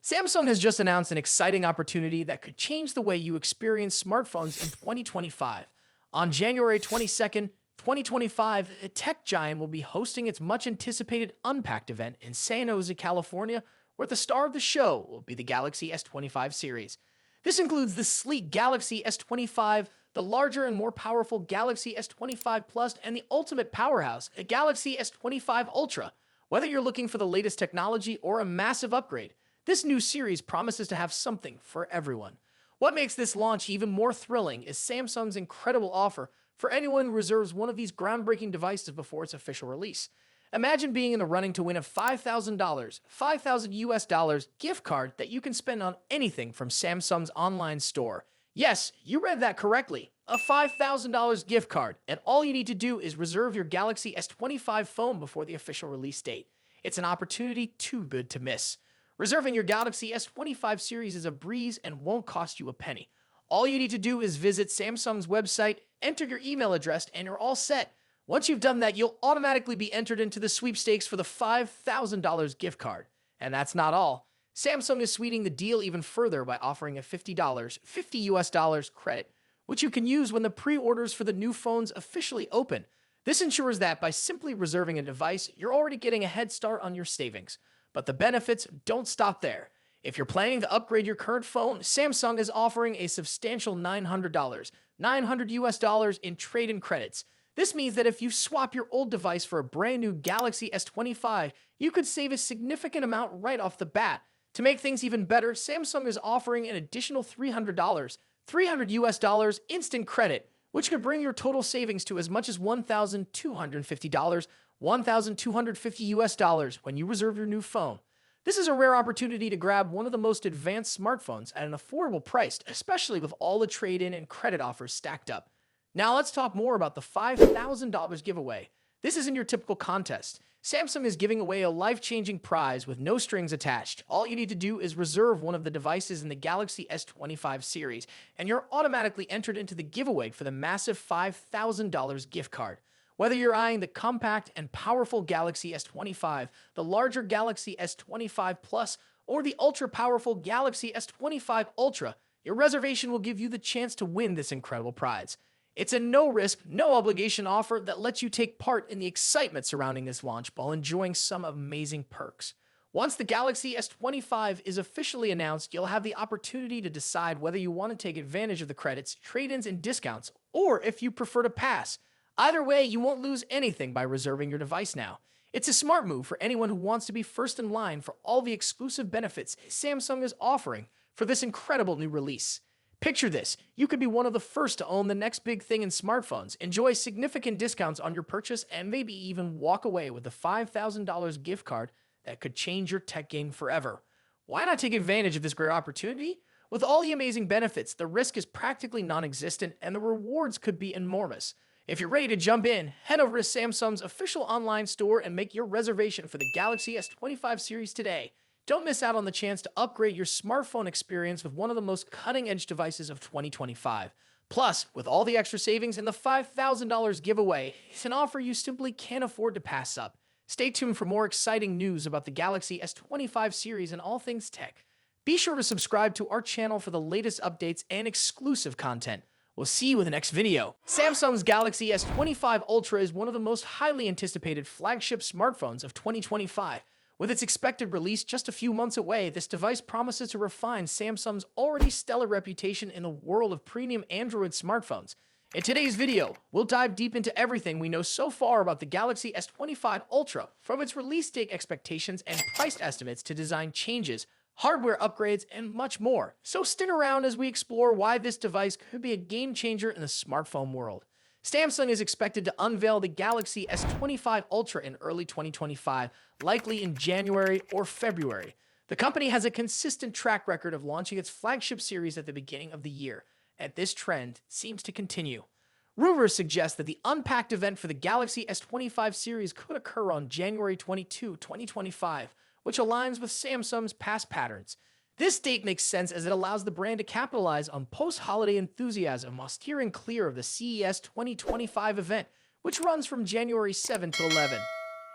Samsung has just announced an exciting opportunity that could change the way you experience smartphones in 2025. On January 22nd, 2025, a tech giant will be hosting its much anticipated Unpacked event in San Jose, California, where the star of the show will be the Galaxy S25 series. This includes the sleek Galaxy S25, the larger and more powerful Galaxy S25 Plus, and the ultimate powerhouse, a Galaxy S25 Ultra. Whether you're looking for the latest technology or a massive upgrade, this new series promises to have something for everyone. What makes this launch even more thrilling is Samsung's incredible offer for anyone who reserves one of these groundbreaking devices before its official release. Imagine being in the running to win a $5,000, 5,000 US dollars gift card that you can spend on anything from Samsung's online store. Yes, you read that correctly. A $5,000 gift card, and all you need to do is reserve your Galaxy S25 phone before the official release date. It's an opportunity too good to miss. Reserving your Galaxy S25 series is a breeze and won't cost you a penny. All you need to do is visit Samsung's website, enter your email address, and you're all set. Once you've done that, you'll automatically be entered into the sweepstakes for the $5,000 gift card. And that's not all. Samsung is sweetening the deal even further by offering a $50, 50 US dollars credit, which you can use when the pre-orders for the new phones officially open. This ensures that by simply reserving a device, you're already getting a head start on your savings. But the benefits don't stop there. If you're planning to upgrade your current phone, Samsung is offering a substantial $900, 900 US dollars in trade-in credits. This means that if you swap your old device for a brand new Galaxy S25, you could save a significant amount right off the bat. To make things even better, Samsung is offering an additional $300, 300 US dollars instant credit, which could bring your total savings to as much as $1,250, 1,250 US dollars when you reserve your new phone. This is a rare opportunity to grab one of the most advanced smartphones at an affordable price, especially with all the trade-in and credit offers stacked up. Now let's talk more about the $5,000 giveaway. This isn't your typical contest. Samsung is giving away a life-changing prize with no strings attached. All you need to do is reserve one of the devices in the Galaxy S25 series, and you're automatically entered into the giveaway for the massive $5,000 gift card. Whether you're eyeing the compact and powerful Galaxy S25, the larger Galaxy S25 Plus, or the ultra-powerful Galaxy S25 Ultra, your reservation will give you the chance to win this incredible prize. It's a no-risk, no-obligation offer that lets you take part in the excitement surrounding this launch while enjoying some amazing perks. Once the Galaxy S25 is officially announced, you'll have the opportunity to decide whether you want to take advantage of the credits, trade-ins, and discounts, or if you prefer to pass. Either way, you won't lose anything by reserving your device now. It's a smart move for anyone who wants to be first in line for all the exclusive benefits Samsung is offering for this incredible new release. Picture this, you could be one of the first to own the next big thing in smartphones, enjoy significant discounts on your purchase, and maybe even walk away with a $5,000 gift card that could change your tech game forever. Why not take advantage of this great opportunity? With all the amazing benefits, the risk is practically non-existent and the rewards could be enormous. If you're ready to jump in, head over to Samsung's official online store and make your reservation for the Galaxy S25 series today. Don't miss out on the chance to upgrade your smartphone experience with one of the most cutting-edge devices of 2025. Plus, with all the extra savings and the $5,000 giveaway, it's an offer you simply can't afford to pass up. Stay tuned for more exciting news about the Galaxy S25 series and all things tech. Be sure to subscribe to our channel for the latest updates and exclusive content. We'll see you in the next video. Samsung's Galaxy S25 Ultra is one of the most highly anticipated flagship smartphones of 2025. With its expected release just a few months away, this device promises to refine Samsung's already stellar reputation in the world of premium Android smartphones. In today's video, we'll dive deep into everything we know so far about the Galaxy S25 Ultra, from its release date expectations and price estimates to design changes, hardware upgrades, and much more. So stick around as we explore why this device could be a game changer in the smartphone world. Samsung is expected to unveil the Galaxy S25 Ultra in early 2025, likely in January or February. The company has a consistent track record of launching its flagship series at the beginning of the year, and this trend seems to continue. Rumors suggest that the Unpacked event for the Galaxy S25 series could occur on January 22, 2025, which aligns with Samsung's past patterns. This date makes sense as it allows the brand to capitalize on post-holiday enthusiasm while steering clear of the CES 2025 event, which runs from January 7 to 11.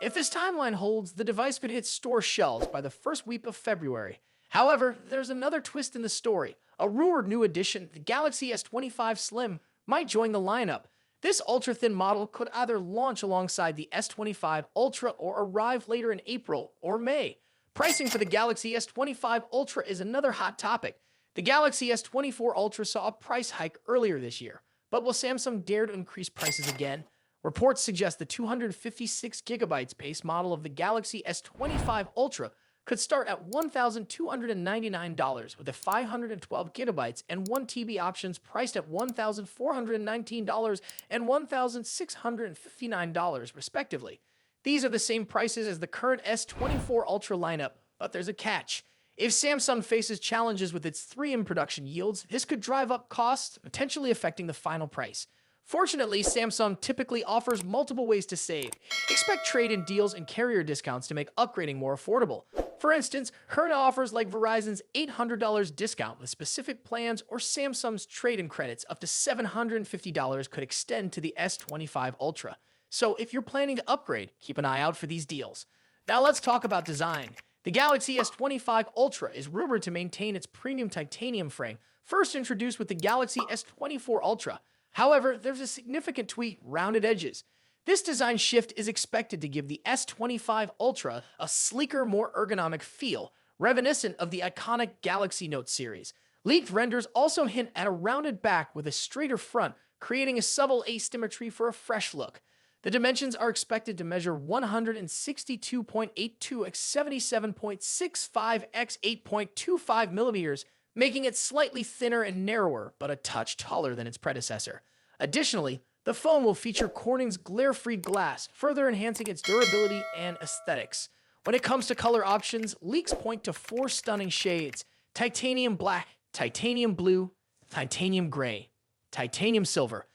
If this timeline holds, the device could hit store shelves by the first week of February. However, there's another twist in the story. A rumored new edition, the Galaxy S25 Slim, might join the lineup. This ultra-thin model could either launch alongside the S25 Ultra or arrive later in April or May. Pricing for the Galaxy S25 Ultra is another hot topic. The Galaxy S24 Ultra saw a price hike earlier this year, but will Samsung dare to increase prices again? Reports suggest the 256GB base model of the Galaxy S25 Ultra could start at $1,299 with a 512GB and 1TB options priced at $1,419 and $1,659 respectively. These are the same prices as the current S24 Ultra lineup, but there's a catch. If Samsung faces challenges with its 3 in production yields, this could drive up costs, potentially affecting the final price. Fortunately, Samsung typically offers multiple ways to save. Expect trade-in deals and carrier discounts to make upgrading more affordable. For instance, current offers like Verizon's $800 discount with specific plans or Samsung's trade-in credits up to $750 could extend to the S25 Ultra. So if you're planning to upgrade, keep an eye out for these deals. Now let's talk about design. The Galaxy S25 Ultra is rumored to maintain its premium titanium frame, first introduced with the Galaxy S24 Ultra. However, there's a significant tweak: rounded edges. This design shift is expected to give the S25 Ultra a sleeker, more ergonomic feel, reminiscent of the iconic Galaxy Note series. Leaked renders also hint at a rounded back with a straighter front, creating a subtle asymmetry for a fresh look. The dimensions are expected to measure 162.82 x 77.65 x 8.25 millimeters, making it slightly thinner and narrower, but a touch taller than its predecessor. Additionally, the phone will feature Corning's glare-free glass, further enhancing its durability and aesthetics. When it comes to color options, leaks point to 4 stunning shades: titanium black, titanium blue, titanium gray, titanium silver.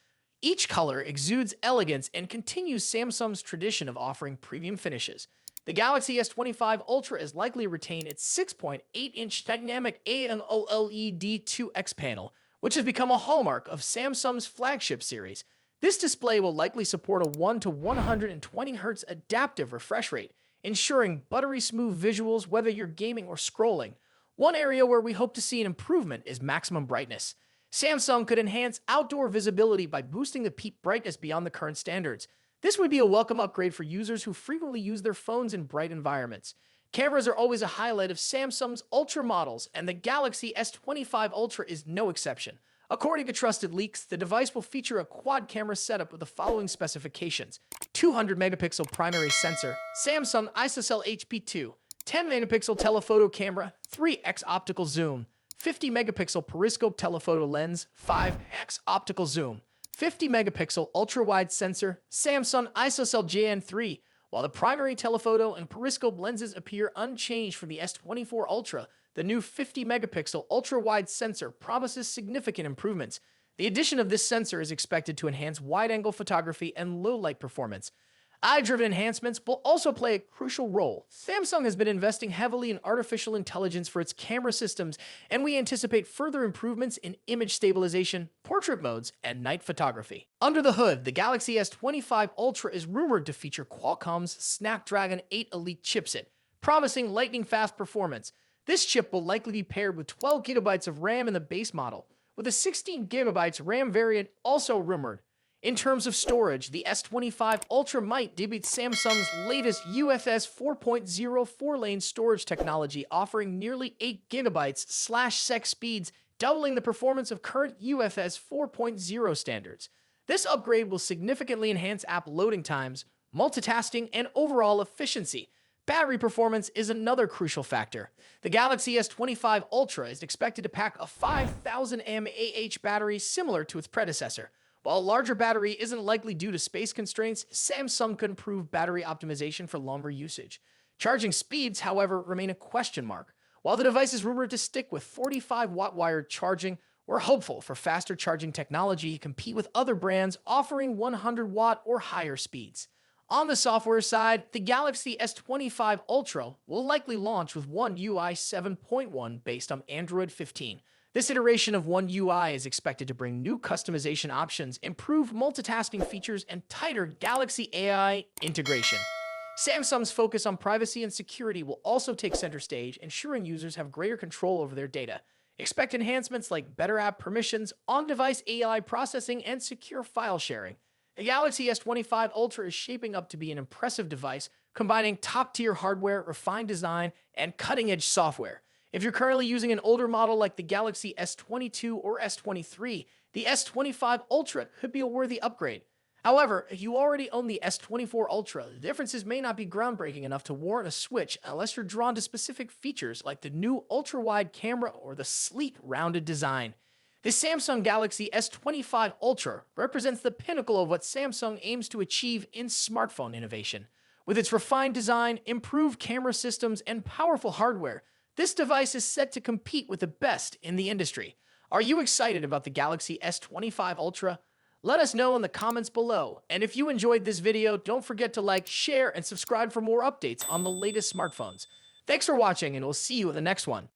Each color exudes elegance and continues Samsung's tradition of offering premium finishes. The Galaxy S25 Ultra is likely to retain its 6.8-inch dynamic AMOLED 2X panel, which has become a hallmark of Samsung's flagship series. This display will likely support a 1 to 120 Hz adaptive refresh rate, ensuring buttery smooth visuals whether you're gaming or scrolling. One area where we hope to see an improvement is maximum brightness. Samsung could enhance outdoor visibility by boosting the peak brightness beyond the current standards. This would be a welcome upgrade for users who frequently use their phones in bright environments. Cameras are always a highlight of Samsung's Ultra models, and the Galaxy S25 Ultra is no exception. According to trusted leaks, the device will feature a quad-camera setup with the following specifications: 200-megapixel primary sensor, Samsung ISOCELL HP2, 10-megapixel telephoto camera, 3x optical zoom, 50-megapixel periscope telephoto lens, 5x optical zoom, 50-megapixel ultra-wide sensor, Samsung ISOCELL JN3. While the primary telephoto and periscope lenses appear unchanged from the S24 Ultra, the new 50-megapixel ultra-wide sensor promises significant improvements. The addition of this sensor is expected to enhance wide-angle photography and low-light performance. Eye-driven enhancements will also play a crucial role. Samsung has been investing heavily in artificial intelligence for its camera systems, and we anticipate further improvements in image stabilization, portrait modes, and night photography. Under the hood, the Galaxy S25 Ultra is rumored to feature Qualcomm's Snapdragon 8 Elite chipset, promising lightning-fast performance. This chip will likely be paired with 12GB of RAM in the base model, with a 16GB RAM variant also rumored. In terms of storage, the S25 Ultra might debut Samsung's latest UFS 4.0 4-lane storage technology, offering nearly 8GB/sec speeds, doubling the performance of current UFS 4.0 standards. This upgrade will significantly enhance app loading times, multitasking, and overall efficiency. Battery performance is another crucial factor. The Galaxy S25 Ultra is expected to pack a 5000 mAh battery similar to its predecessor. While a larger battery isn't likely due to space constraints, Samsung could improve battery optimization for longer usage. Charging speeds, however, remain a question mark. While the device is rumored to stick with 45-watt wired charging, we're hopeful for faster charging technology to compete with other brands offering 100-watt or higher speeds. On the software side, the Galaxy S25 Ultra will likely launch with One UI 7.1 based on Android 15. This iteration of One UI is expected to bring new customization options, improved multitasking features, and tighter Galaxy AI integration. Samsung's focus on privacy and security will also take center stage, ensuring users have greater control over their data. Expect enhancements like better app permissions, on-device AI processing, and secure file sharing. The Galaxy S25 Ultra is shaping up to be an impressive device, combining top-tier hardware, refined design, and cutting-edge software. If you're currently using an older model like the Galaxy S22 or S23, the S25 Ultra could be a worthy upgrade. However, if you already own the S24 Ultra, the differences may not be groundbreaking enough to warrant a switch unless you're drawn to specific features like the new ultra-wide camera or the sleek, rounded design. The Samsung Galaxy S25 Ultra represents the pinnacle of what Samsung aims to achieve in smartphone innovation. With its refined design, improved camera systems, and powerful hardware, this device is set to compete with the best in the industry. Are you excited about the Galaxy S25 Ultra? Let us know in the comments below. And if you enjoyed this video, don't forget to like, share, and subscribe for more updates on the latest smartphones. Thanks for watching, and we'll see you in the next one.